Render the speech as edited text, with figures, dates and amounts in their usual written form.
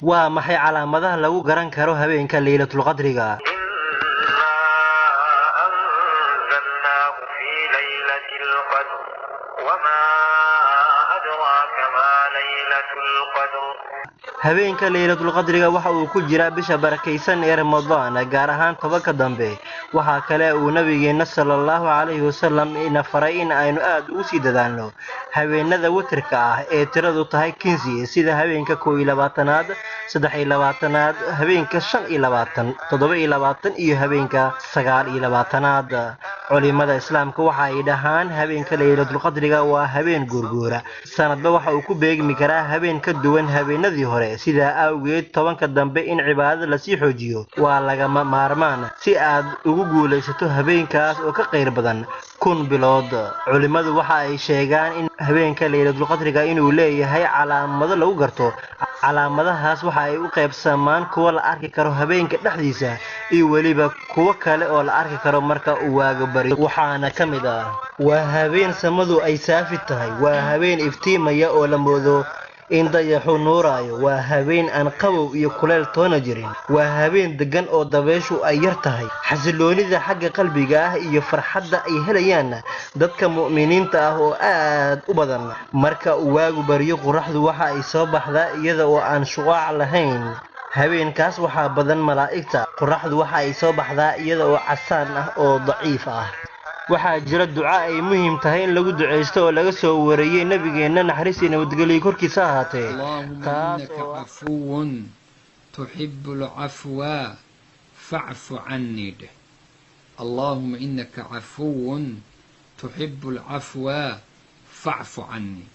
ومحي علامة لو قرن كرو هبينك ليلة القدر أنزلناه في ليلة القدر وما أدراك ما ليلة القدر habeenka laylatul qadriga waxa uu ku jiraa bisha barakeysan ee Ramadaan gaar ahaan tobanka dambe waxa kale uu nabigeena sallallahu alayhi wasallam ina faray in aynu aad u sii dadaalno habeenada witrka ah ee tiradu tahay 15 sida habeenka 22aad 23aad habeenka 25 27 iyo habeenka 29aad culimada islaamka waxa ay dhahaan habeenka laylatul qadriga waa habeen gurguura sanadba waxa uu ku beegmi karaa habeen ka duwan habeenadii hore sida awgeed tobanka dambe in cibaadada la sii xoojiyo waa laga maarmaan si aad ugu guuleysato habeenkaas oo ka qeyr badan kun bilood culimadu waxa ay sheegaan in habeenka laylatul qadriga inuu leeyahay calaamado lagu garto calaamadahaas waxa ay u qaybsamaan kuwa la arki karo habeenka dhexdiisa iyo waliba kuwa kale oo la arki karo marka uu waaga bari waxaana kamid ah waa habeen samadu ay saafi tahay waa habeen iftiimaya oo la moodo in dayaxu nuuraayo waa habeen aan qabow iyo kuleel toona jirin waa habeen degan oo dabeeshu ay yar tahay xasiloonida xagga qalbiga ah iyo farxadda ay helayaan dadka mu'miniinta ah oo aad u badan marka uu waagu bariyo qorraxdu waxa ay soo baxdaa iyada oo aan shuqaac lahayn habeenkaas waxa badan malaa'igta qorraxdu waxa ay soo baxdaa iyada oo casaan ah oo daciif ah waxaa jira duca ay muhiim tahay in lagu duceysto oo laga soo wariyay nabigeena naxariisina wadgalay korkiisa ahaatee Allahumma innaka afuwun tuhibbul afwa fa'fu anni Allahumma innaka afuwun tuhibbul afwa fa'fu anni